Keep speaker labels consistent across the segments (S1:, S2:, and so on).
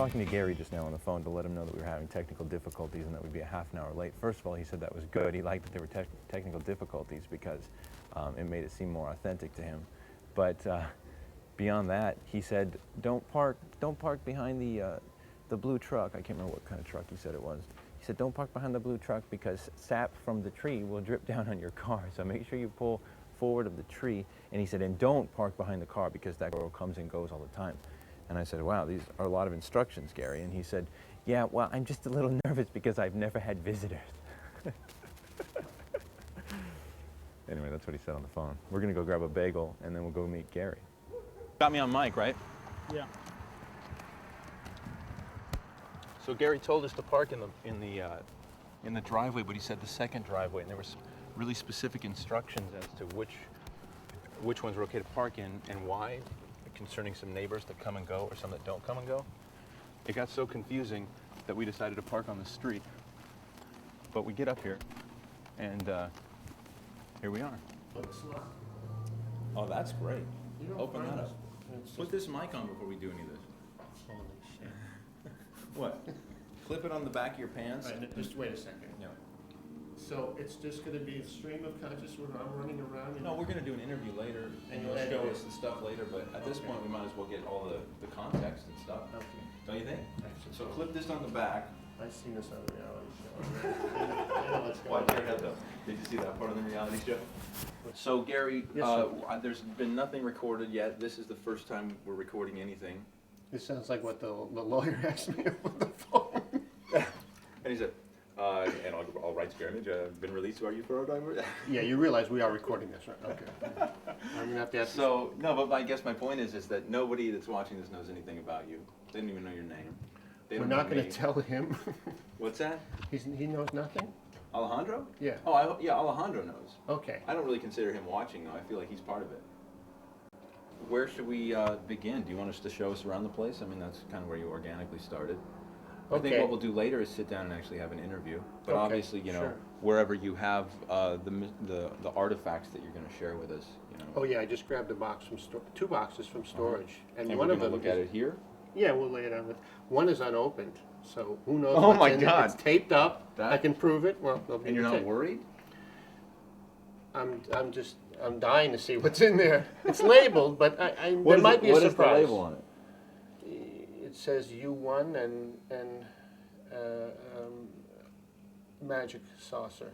S1: talking to Gary just now on the phone to let him know that we were having technical difficulties and that we'd be a half an hour late. First of all, he said that was good. He liked that there were technical difficulties because it made it seem more authentic to him. But beyond that, he said, don't park behind the blue truck. I can't remember what kind of truck he said it was. He said, don't park behind the blue truck because sap from the tree will drip down on your car. So make sure you pull forward of the tree. And he said, and don't park behind the car because that girl comes and goes all the time. And I said, wow, these are a lot of instructions, Gary. And he said, yeah, well, I'm just a little nervous because I've never had visitors. Anyway, that's what he said on the phone. We're going to go grab a bagel, and then we'll go meet Gary. Got me on mic, right?
S2: Yeah.
S1: So Gary told us to park in the driveway, but he said the second driveway, and there was really specific instructions as to which ones were okay to park in and why, concerning some neighbors that come and go or some that don't come and go. It got so confusing that we decided to park on the street. But we get up here, and here we are. Oh, that's great. Open that up. Put this mic on before we do any of this.
S2: Holy shit.
S1: What? Clip it on the back of your pants?
S2: All right, just wait a second.
S1: Yeah.
S2: So it's just going to be a stream of consciousness where I'm running around?
S1: No, we're going to do an interview later, and you'll
S2: edit
S1: show
S2: it.
S1: us the stuff later, but at this point we might as well get all the context and stuff.
S2: Okay.
S1: Don't you think?
S2: Excellent.
S1: So clip this on the back.
S2: I've seen this on a reality show. I know what's going
S1: Watch your head though. Did you see that part of the reality show? So Gary,
S2: Yes, sir.
S1: there's been nothing recorded yet. This is the first time we're recording anything.
S2: This sounds like what the lawyer asked me over the phone.
S1: And he said, and all rights granted, been released to our youth program.
S2: Yeah, you realize we are recording this, right? Okay. I'm going to have to ask.
S1: So, no, but I guess my point is that nobody that's watching this knows anything about you. They don't even know your name. They
S2: We're
S1: don't
S2: not
S1: know
S2: going
S1: me.
S2: to tell him.
S1: What's that?
S2: He knows nothing?
S1: Alejandro?
S2: Yeah.
S1: Oh, yeah, Alejandro knows.
S2: Okay.
S1: I don't really consider him watching, though. I feel like he's part of it. Where should we begin? Do you want us to show us around the place? I mean, that's kind of where you organically started. I think
S2: Okay.
S1: what we'll do later is sit down and actually have an interview. But
S2: Okay,
S1: obviously, you know,
S2: sure.
S1: wherever you have the artifacts that you're going to share with us, you know.
S2: Oh yeah, I just grabbed a box from two boxes from storage,
S1: And
S2: one
S1: we're
S2: of
S1: going to
S2: them
S1: look
S2: is,
S1: at it here.
S2: Yeah, we'll lay it on it. One is unopened, so who knows?
S1: Oh
S2: what's
S1: my
S2: in it.
S1: God.
S2: It's taped up.
S1: That-
S2: I can prove it. Well, they'll
S1: And you're not
S2: tape.
S1: worried?
S2: I'm dying to see what's in there. It's labeled, but there might be a surprise.
S1: What is the label on it?
S2: It says U1 and magic saucer.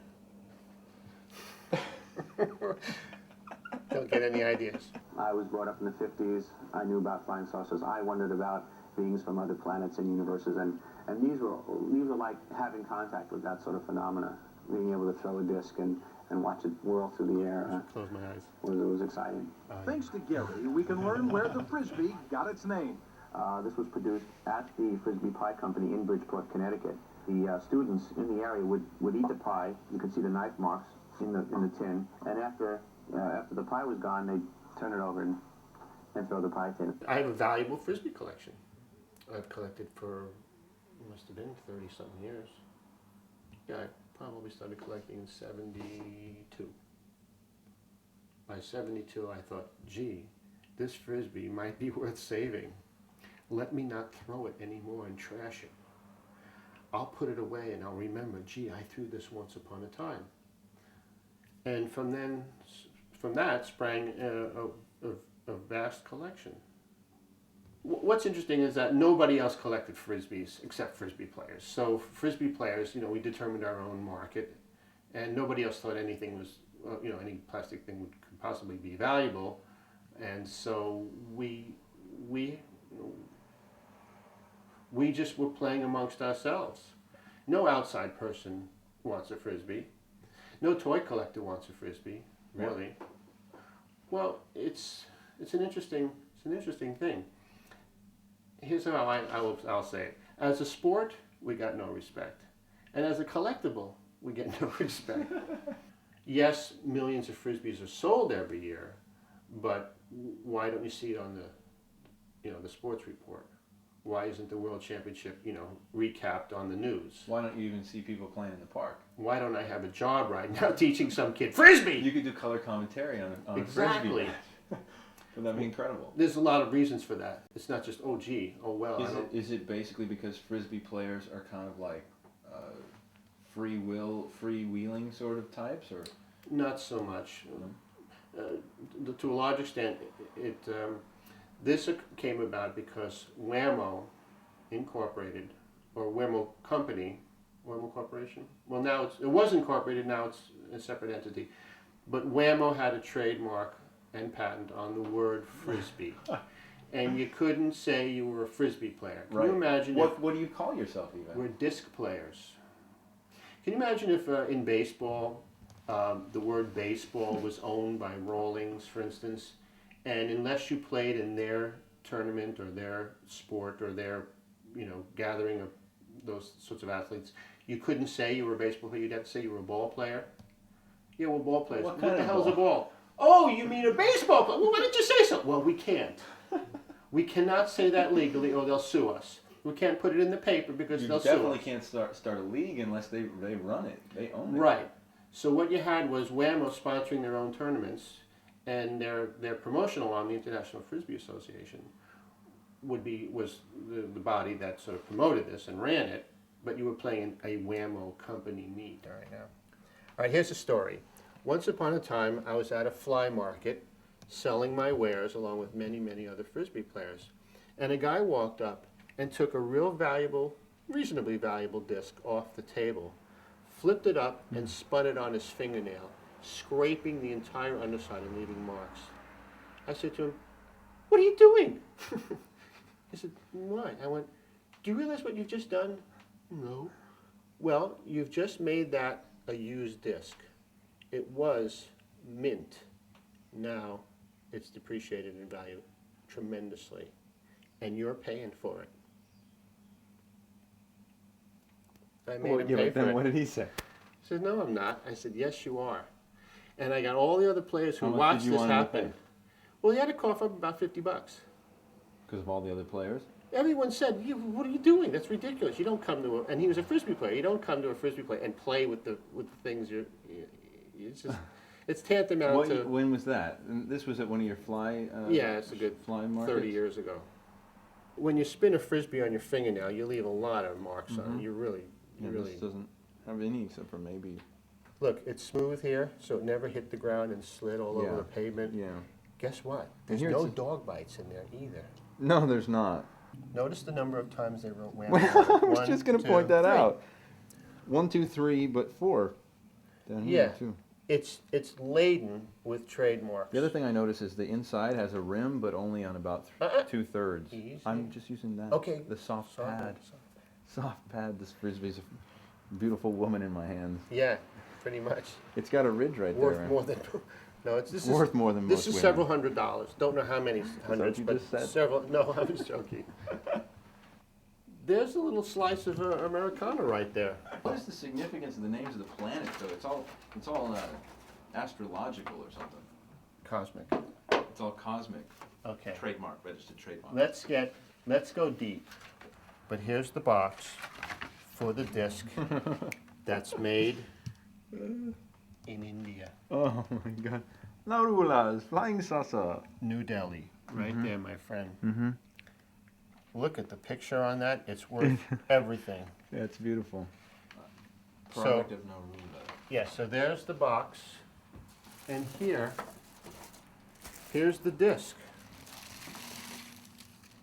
S2: Don't get any ideas.
S3: I was brought up in the 50s. I knew about flying saucers. I wondered about beings from other planets and universes, and these were like having contact with that sort of phenomena. Being able to throw a disc and watch it whirl through the air
S2: Close my eyes.
S3: was exciting.
S4: Thanks to Gary, we can learn where the Frisbee got its name.
S3: This was produced at the Frisbee Pie Company in Bridgeport, Connecticut. The students in the area would eat the pie. You could see the knife marks in the tin, and after the pie was gone, they'd turn it over and throw the pie tin.
S2: I have a valuable Frisbee collection. I've collected for, must have been 30-something years. Yeah, I probably started collecting in 72. By 72, I thought, gee, this Frisbee might be worth saving. Let me not throw it anymore and trash it. I'll put it away and I'll remember, gee, I threw this once upon a time. And from that sprang a vast collection. What's interesting is that nobody else collected Frisbees except Frisbee players. So Frisbee players, you know, we determined our own market, and nobody else thought anything was, you know, any plastic thing could possibly be valuable, and so we just were playing amongst ourselves. No outside person wants a Frisbee. No toy collector wants a Frisbee, really. Well, it's an interesting thing. Here's how I'll say it. As a sport, we got no respect. And as a collectible, we get no respect. Yes, millions of Frisbees are sold every year, but why don't you see it on the sports report? Why isn't the World Championship, recapped on the news?
S1: Why don't you even see people playing in the park?
S2: Why don't I have a job right now teaching some kid Frisbee?
S1: You could do color commentary on
S2: Exactly.
S1: Frisbee. Would that be incredible?
S2: There's a lot of reasons for that. It's not just, oh gee, oh well.
S1: Is it basically because Frisbee players are kind of like freewheeling sort of types, or?
S2: Not so much. To a large extent, this came about because Whammo Incorporated, or Whammo Company, Whammo Corporation. Well, now it was incorporated. Now it's a separate entity. But Whammo had a trademark and patent on the word Frisbee, and you couldn't say you were a Frisbee player. Can you imagine?
S1: What do you call yourself even?
S2: We're disc players. Can you imagine if in baseball, the word baseball was owned by Rawlings, for instance, and unless you played in their tournament or their sport or their, gathering of those sorts of athletes, you couldn't say you were a baseball player. You'd have to say you were a ball player. Yeah, we're ball players. What the hell's a ball? Oh, you mean a baseball player? Well, why didn't you say so? Well, we can't. We cannot say that legally, or they'll sue us. We can't put it in the paper because they'll sue us. You definitely can't start a league unless they run it. They own it. Right. So what you had was Whammo sponsoring their own tournaments, and their promotional arm, the International Frisbee Association, was the body that sort of promoted this and ran it. But you were playing a Whammo company meet. All right, now. All right, here's the story. Once upon a time, I was at a fly market selling my wares along with many, many other Frisbee players. And a guy walked up and took a reasonably valuable disc off the table, flipped it up, and spun it on his fingernail, scraping the entire underside and leaving marks. I said to him, "What are you doing?" He said, "Why?" I went, "Do you realize what you've just done?" "No." "Well, you've just made that a used disc. It was mint. Now it's depreciated in value tremendously, and you're paying for it." I made him pay for it.
S1: What did he say?
S2: He said, "No, I'm not." I said, "Yes, you are." And I got all the other players who watched this happen. Well, he had to cough up about $50.
S1: Because of all the other players?
S2: Everyone said, "What are you doing? That's ridiculous. You don't come to and he was a Frisbee player. You don't come to a Frisbee play and play with the things it's just, it's tantamount to...
S1: When was that? And this was at one of your fly
S2: yeah, it's a good
S1: fly markets?
S2: 30 years ago. When you spin a Frisbee on your fingernail, you leave a lot of marks on it. You really...
S1: This doesn't have any except for maybe...
S2: Look, it's smooth here, so it never hit the ground and slid all over the pavement.
S1: Yeah.
S2: Guess what? There's no dog bites in there either.
S1: No, there's not.
S2: Notice the number of times they wrote Whammo.
S1: I was just going to point that out. 1, 2, 3, but 4 down here too.
S2: It's laden with trademarks.
S1: The other thing I notice is the inside has a rim, but only on about 2/3.
S2: Easy.
S1: I'm just using that.
S2: Okay.
S1: The soft pad. Soft pad. This Frisbee's a beautiful woman in my hands.
S2: Yeah, pretty much.
S1: It's got a ridge right
S2: Worth
S1: there.
S2: more than... No, it's
S1: worth more than most
S2: This is
S1: women.
S2: several $100s. Don't know how many hundreds,
S1: you
S2: but
S1: just said?
S2: several. No, I was joking. There's a little slice of Americana right there.
S1: What is the significance of the names of the planets, though? It's all astrological or something.
S2: Cosmic.
S1: It's all cosmic.
S2: Okay.
S1: Trademark, registered trademark.
S2: Let's go deep. But here's the box for the disc that's made in India.
S1: Oh my God. Narulas, flying saucer.
S2: New Delhi, right there, my friend. Look at the picture on that. It's worth everything.
S1: Yeah, it's beautiful.
S2: Product
S1: of Narula.
S2: Yeah, so there's the box. And here's the disc.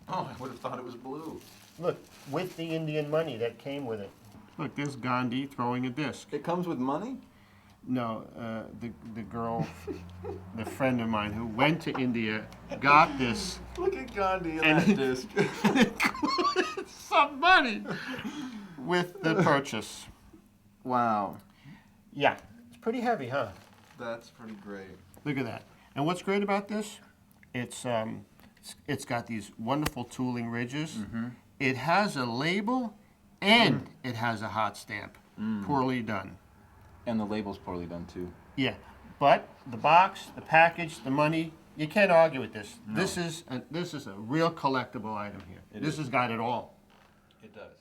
S1: Oh, I would have thought it was blue.
S2: Look, with the Indian money that came with it. Look, there's Gandhi throwing a disc.
S1: It comes with money?
S2: No, the girl, the friend of mine who went to India, got this.
S1: Look at Gandhi in that disc.
S2: Some money with the purchase.
S1: Wow.
S2: Yeah, it's pretty heavy, huh?
S1: That's pretty great.
S2: Look at that. And what's great about this? It's got these wonderful tooling ridges. It has a label and it has a hot stamp. Poorly done.
S1: And the label's poorly done too.
S2: Yeah, but the box, the package, the money, you can't argue with this.
S1: No.
S2: This is a real collectible item here. This has got it all.
S1: It does.